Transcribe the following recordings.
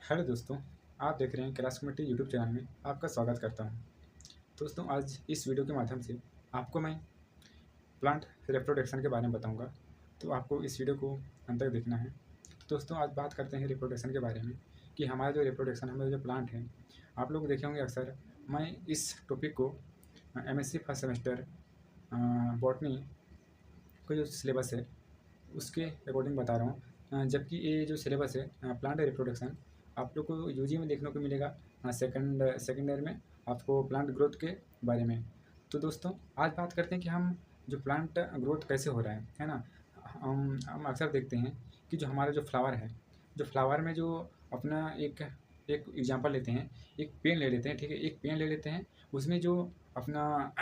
Hello दोस्तों, आप देख रहे हैं क्लास कमेटी यूट्यूब चैनल में आपका स्वागत करता हूं। दोस्तों, आज इस वीडियो के माध्यम से आपको मैं प्लांट रिप्रोडक्शन के बारे में बताऊंगा, तो आपको इस वीडियो को अंत तक देखना है। तो दोस्तों, आज बात करते हैं रिप्रोडक्शन के बारे में कि हमारा जो रिप्रोडक्शन हमारे जो प्लांट है, आप लोग देखे होंगे अक्सर। मैं इस टॉपिक को एमएससी फर्स्ट सेमेस्टर बॉटनी का जो सिलेबस है उसके अकॉर्डिंग बता रहा हूँ। जबकि ये जो सिलेबस है प्लांट रिप्रोडक्शन आप लोग को यूजी में देखने को मिलेगा। सेकेंड ईयर में आपको प्लांट ग्रोथ के बारे में। तो दोस्तों, आज बात करते हैं कि हम जो प्लांट ग्रोथ कैसे हो रहा है ना। हम अक्सर देखते हैं कि जो हमारा जो फ्लावर है, जो फ्लावर में जो अपना एक एक एग्जांपल लेते हैं, एक पेन ले लेते हैं, ठीक है। एक पेन ले लेते हैं, उसमें जो अपना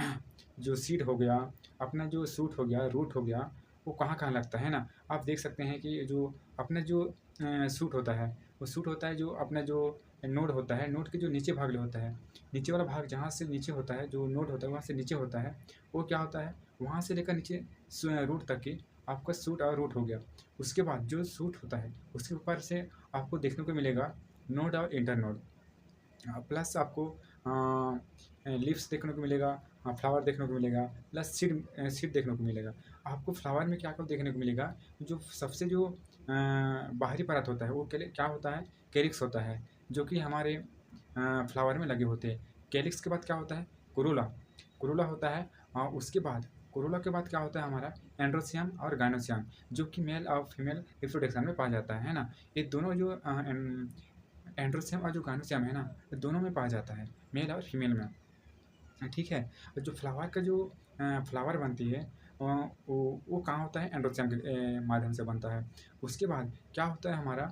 जो सीड हो गया, अपना जो सूट हो गया, रूट हो गया, वो कहाँ-कहाँ लगता है ना। आप देख सकते हैं कि जो अपना जो सूट होता है, वो सूट होता है जो अपना जो नोड होता है, नोड के जो नीचे भाग में होता है, नीचे वाला भाग जहाँ से नीचे होता है, जो नोड होता है वहाँ से नीचे होता है, वो क्या होता है, वहाँ से लेकर नीचे रूट तक की आपका सूट और रूट हो गया। उसके बाद जो सूट होता है, उसके ऊपर से आपको देखने को मिलेगा नोड और इंटर नोड। प्लस आपको लीव्स देखने को मिलेगा, फ्लावर देखने को मिलेगा, प्लस सीड देखने को मिलेगा। आपको फ्लावर में क्या क्या देखने को मिलेगा, जो सबसे जो बाहरी परत होता है वो क्या होता है, कैलिक्स होता है, जो कि हमारे फ्लावर में लगे होते हैं। कैलिक्स के बाद क्या होता है, कोरोला। कोरोला होता है। उसके बाद कोरोला के बाद क्या होता है हमारा एंड्रोसियम और गाइनोसियम, जो कि मेल और फीमेल रिप्रोडक्शन में पाया जाता है ना। ये दोनों जो एंड्रोसियम और जो गाइनोसियम है ना, ये दोनों में पाया जाता है, मेल और फीमेल में। ठीक है। जो फ्लावर का जो फ्लावर बनती है वो कहाँ होता है, एंड्रोसियम के माध्यम से बनता है। उसके बाद क्या होता है हमारा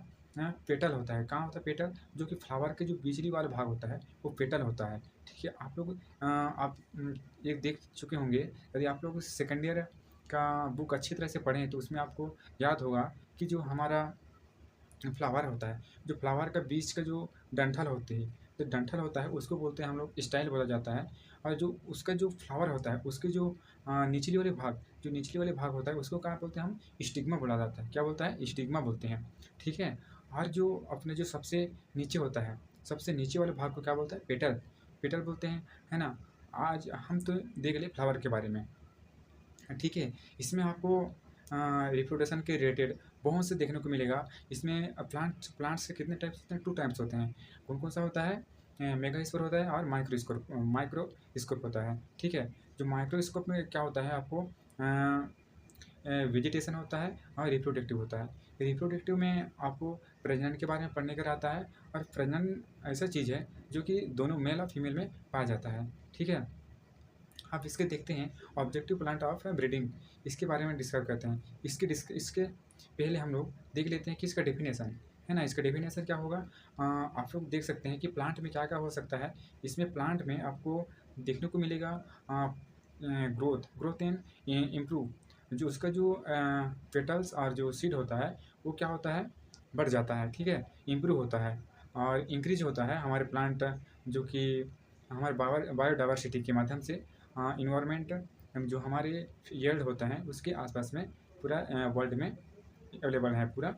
पेटल होता है। कहाँ होता है पेटल, जो कि फ्लावर के जो बिजली वाला भाग होता है वो पेटल होता है। ठीक है। आप लोग एक देख चुके होंगे, यदि आप लोग सेकेंड ईयर का बुक अच्छी तरह से पढ़ें तो उसमें आपको याद होगा कि जो हमारा फ्लावर होता है, जो फ्लावर का बीच का जो डंठल होती है, जो डंठल होता है उसको बोलते हैं हम लोग स्टाइल बोला जाता है। और जो उसका जो फ्लावर होता है उसके जो निचली वाले भाग, जो निचले वाले भाग होता है उसको क्या बोलते हैं हम, स्टिग्मा बोला जाता है। क्या बोलता है, स्टिग्मा बोलते हैं। ठीक है। और जो अपने जो सबसे नीचे होता है, सबसे नीचे वाले भाग को क्या बोलता है, पेटल। पेटल बोलते हैं, है ना। आज हम तो देख ले फ्लावर के बारे में। ठीक है। इसमें आपको रिप्रोडक्शन के रिलेटेड बहुत से देखने को मिलेगा। इसमें प्लांट्स के कितने टाइप्स होते हैं, 2 टाइप्स होते हैं। कौन-कौन सा होता है, मेगास्पोर होता है और माइक्रोस्कोप होता है। ठीक है। जो माइक्रोस्कोप में क्या होता है आपको वेजिटेशन होता है और रिप्रोडक्टिव होता है। रिप्रोडक्टिव में आपको प्रजनन के बारे में पढ़ने का रहता है, और प्रजनन ऐसा चीज़ है जो कि दोनों मेल और फीमेल में पाया जाता है। ठीक है। आप इसके देखते हैं ऑब्जेक्टिव प्लांट ऑफ ब्रीडिंग, इसके बारे में डिस्कस करते हैं। इसके पहले हम लोग देख लेते हैं कि इसका डेफिनेशन है ना। इसका डेफिनेशन क्या होगा, आप लोग देख सकते हैं कि प्लांट में क्या क्या हो सकता है। इसमें प्लांट में आपको देखने को मिलेगा ग्रोथ एंड इम्प्रूव। जो उसका जो पेटल्स और जो सीड होता है वो क्या होता है, बढ़ जाता है। ठीक है। इम्प्रूव होता है और इंक्रीज होता है हमारे प्लांट, जो कि हमारे बायोडाइवर्सिटी के माध्यम से इन्वायरमेंट जो हमारे यील्ड होता है उसके आसपास में पूरा वर्ल्ड में अवेलेबल है पूरा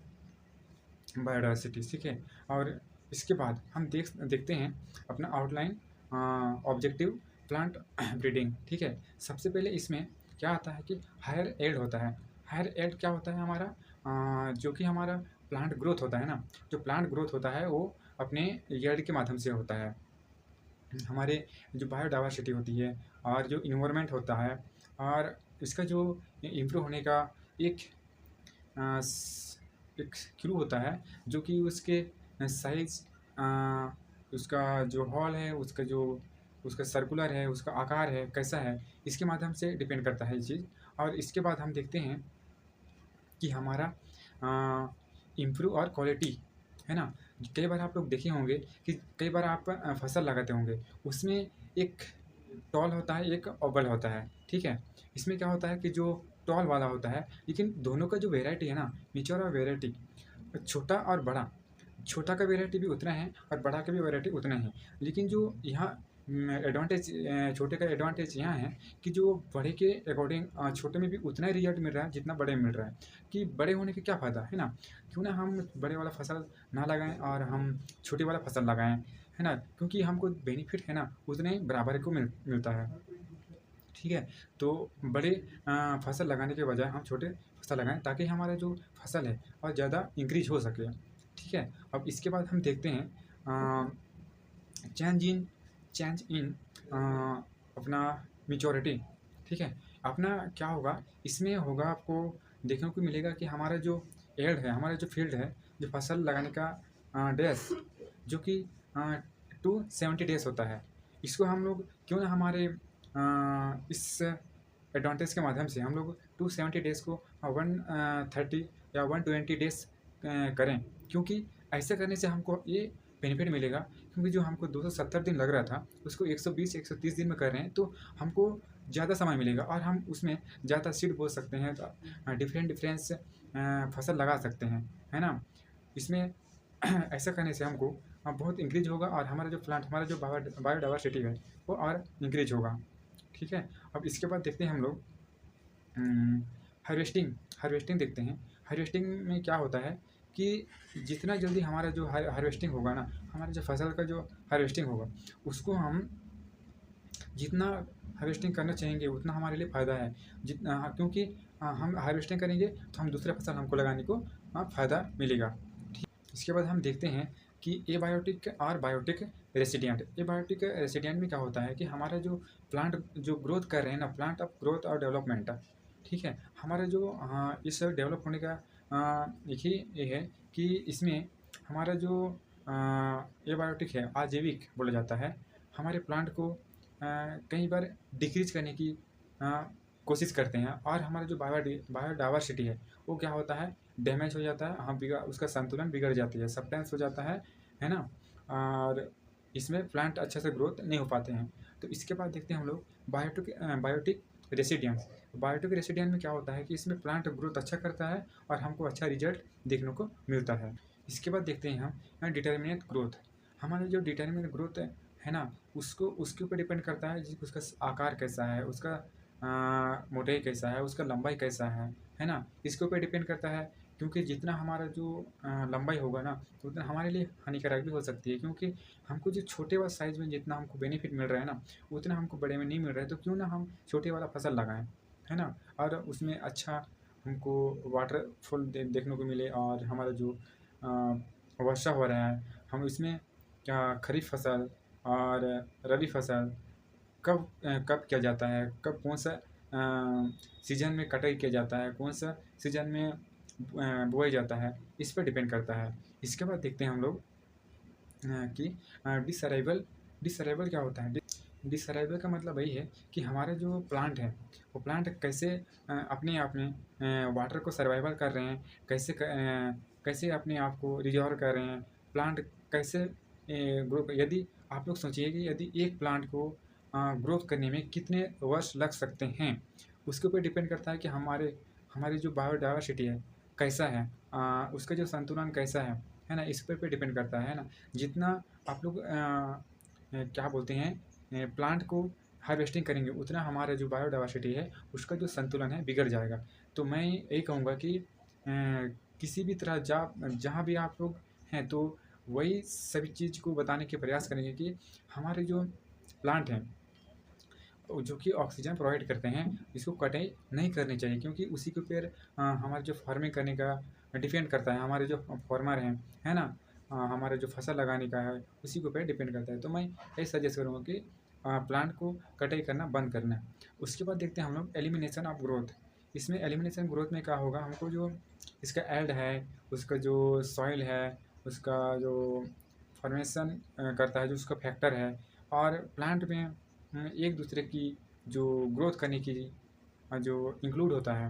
बायोडाइवर्सिटी। ठीक है। और इसके बाद हम देखते हैं अपना आउटलाइन ऑब्जेक्टिव प्लांट ब्रीडिंग। ठीक है। सबसे पहले इसमें क्या आता है कि हायर एल्ड होता है। हायर एल्ड क्या होता है हमारा, जो कि हमारा प्लांट ग्रोथ होता है ना। जो प्लांट ग्रोथ होता है वो अपने यील्ड के माध्यम से होता है। हमारे जो बायोडाइवर्सिटी होती है और जो इन्वायरमेंट होता है, और इसका जो इम्प्रूव होने का एक एक क्लू होता है, जो कि उसके साइज, उसका जो हॉल है, उसका जो उसका सर्कुलर है, उसका आकार है कैसा है, इसके माध्यम से डिपेंड करता है ये चीज़। और इसके बाद हम देखते हैं कि हमारा इम्प्रूव और क्वालिटी, है ना। कई बार आप लोग देखे होंगे कि कई बार आप फसल लगाते होंगे, उसमें एक टॉल होता है, एक ओबल होता है। ठीक है। इसमें क्या होता है कि जो टॉल वाला होता है, लेकिन दोनों का जो वेराइटी है ना, मेच्योर और वेराइटी, छोटा और बड़ा, छोटा का वेराइटी भी उतना है और बड़ा का भी वेराइटी उतना है। लेकिन जो यहाँ एडवांटेज, छोटे का एडवांटेज यहाँ है कि जो बड़े के अकॉर्डिंग छोटे में भी उतना ही रिजल्ट मिल रहा है जितना बड़े में मिल रहा है। कि बड़े होने के क्या फ़ायदा है ना? क्यों ना हम बड़े वाला फसल ना लगाएं और हम छोटे वाला फसल लगाएं, है ना? क्योंकि हमको बेनिफिट है ना उतने ही बराबर को मिलता है। ठीक है, तो बड़े फसल लगाने के बजाय हम छोटे फसल लगाएं ताकि हमारा जो फसल है और ज़्यादा इंक्रीज हो सके। ठीक है, अब इसके बाद हम देखते हैं चेंज इन चेंज इन अपना मेच्योरिटी। ठीक है, अपना क्या होगा इसमें होगा, आपको देखने को मिलेगा कि हमारा जो एल्ड है, हमारा जो फील्ड है, जो फसल लगाने का डेज जो कि 270 डेज होता है, इसको हम लोग क्यों ना हमारे इस एडवांटेज के माध्यम से हम लोग 270 डेज को 130 या 120 डेज करें। क्योंकि ऐसे करने से हमको ये बेनिफिट मिलेगा, क्योंकि जो हमको 270 दिन लग रहा था उसको 120-130 दिन में कर रहे हैं, तो हमको ज़्यादा समय मिलेगा और हम उसमें ज़्यादा सीड बो सकते हैं, तो डिफरेंस फसल लगा सकते हैं, है ना? इसमें ऐसा करने से हमको बहुत इंक्रीज होगा और हमारा जो प्लांट, हमारा जो बायोडाइवर्सिटी है वो और इंक्रीज होगा। ठीक है, अब इसके बाद देखते हैं हम लोग हार्वेस्टिंग। हार्वेस्टिंग देखते हैं। हार्वेस्टिंग में क्या होता है कि जितना जल्दी हमारा जो हार्वेस्टिंग होगा ना, हमारे जो फसल का जो हार्वेस्टिंग होगा उसको हम जितना हार्वेस्टिंग करना चाहेंगे उतना हमारे लिए फ़ायदा है। जितना क्योंकि हम हार्वेस्टिंग करेंगे तो हम दूसरा फसल हमको लगाने को फ़ायदा मिलेगा। ठीक, इसके बाद हम देखते हैं कि एबायोटिक और बायोटिक रेसिडियंट। एबायोटिक रेसिडियंट में क्या होता है कि हमारा जो प्लांट जो ग्रोथ कर रहे हैं ना, प्लांट ऑफ ग्रोथ और डेवलपमेंट, ठीक है, हमारा जो इस डेवलप होने का एक ही ये है कि इसमें हमारा जो एबायोटिक है, आजीविक बोला जाता है, हमारे प्लांट को कई बार डिक्रीज करने की कोशिश करते हैं और हमारा जो बायोडाइवर्सिटी है वो क्या होता है, डैमेज हो जाता है, हम बिगड़ उसका संतुलन बिगड़ जाती है, सबटेंस हो जाता है ना? और इसमें प्लांट अच्छे से ग्रोथ नहीं हो पाते हैं। तो इसके बाद देखते हैं हम लोग बायोटिक रेसिडियंस। बायोटिक रेसिडियंस में क्या होता है कि इसमें प्लांट ग्रोथ अच्छा करता है और हमको अच्छा रिजल्ट देखने को मिलता है। इसके बाद देखते हैं हम डिटर्मिनेट ग्रोथ। हमारा जो डिटर्मिनेट ग्रोथ है ना, उसको उसके ऊपर डिपेंड करता है उसका आकार कैसा है, उसका मोटाई कैसा है, उसका लंबाई कैसा है ना? इसके ऊपर डिपेंड करता है, क्योंकि जितना हमारा जो लंबाई होगा ना तो उतना हमारे लिए हानिकारक भी हो सकती है, क्योंकि हमको जो छोटे वाला साइज़ में जितना हमको बेनिफिट मिल रहा है ना उतना हमको बड़े में नहीं मिल रहा है, तो क्यों ना हम छोटे वाला फसल लगाएं, है ना? और उसमें अच्छा हमको वाटरफॉल देखने को मिले और हमारा जो वर्षा हो रहा है हम इसमें क्या खरीफ फसल और रबी फसल कब किया जाता है, कब कौन सा सीज़न में कटाई किया जाता है, कौन सा सीज़न में बुआई जाता है, इस पर डिपेंड करता है। इसके बाद देखते हैं हम लोग कि डिसअराइवल। डिसअराइवल क्या होता है? डिसअराइवल का मतलब वही है कि हमारा जो प्लांट है वो प्लांट कैसे अपने आप में वाटर को सर्वाइवल कर रहे हैं, कैसे अपने आप को रिजॉल्व कर रहे हैं, प्लांट कैसे ग्रो। यदि आप लोग सोचिए कि यदि एक प्लांट को ग्रोथ करने में कितने वर्ष लग सकते हैं, उसके ऊपर डिपेंड करता है कि हमारी जो बायोडाइवर्सिटी है कैसा है, उसका जो संतुलन कैसा है ना? इस पे डिपेंड करता है ना? जितना आप लोग क्या बोलते हैं प्लांट को हार्वेस्टिंग करेंगे उतना हमारा जो बायोडाइवर्सिटी है उसका जो संतुलन है बिगड़ जाएगा। तो मैं यही कहूँगा कि किसी भी तरह जहाँ भी आप लोग हैं तो वही सभी चीज़ को बताने के प्रयास करेंगे कि हमारे जो प्लांट हैं जो कि ऑक्सीजन प्रोवाइड करते हैं, इसको कटाई नहीं करनी चाहिए, क्योंकि उसी के ऊपर हमारा जो फार्मिंग करने का डिपेंड करता है, हमारे जो फार्मर हैं, है ना? हमारा जो फसल लगाने का है उसी के ऊपर डिपेंड करता है। तो मैं यही सजेस्ट करूँगा कि प्लांट को कटाई करना बंद करना है। उसके बाद देखते हैं हम लोग एलिमिनेशन ऑफ ग्रोथ। इसमें एलिमिनेशन ग्रोथ में क्या होगा, हमको जो इसका एल्ड है, उसका जो सॉइल है, उसका जो फॉर्मेशन करता है, जो उसका फैक्टर है, और प्लांट में एक दूसरे की जो ग्रोथ करने की जो इंक्लूड होता है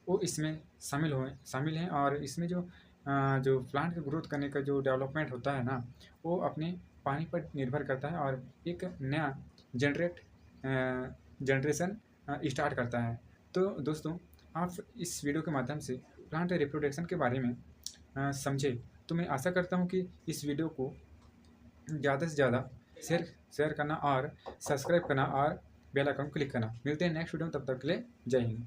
वो इसमें शामिल हैं। और इसमें जो प्लांट का ग्रोथ करने का जो डेवलपमेंट होता है ना वो अपने पानी पर निर्भर करता है और एक नया जनरेशन स्टार्ट करता है। तो दोस्तों, आप इस वीडियो के माध्यम से प्लांट रिप्रोडक्शन के बारे में समझे, तो मैं आशा करता हूँ कि इस वीडियो को ज़्यादा से ज़्यादा शेयर शेयर करना और सब्सक्राइब करना और बेल आइकन क्लिक करना। मिलते हैं नेक्स्ट वीडियो में, तब तक के लिए जय हिंद।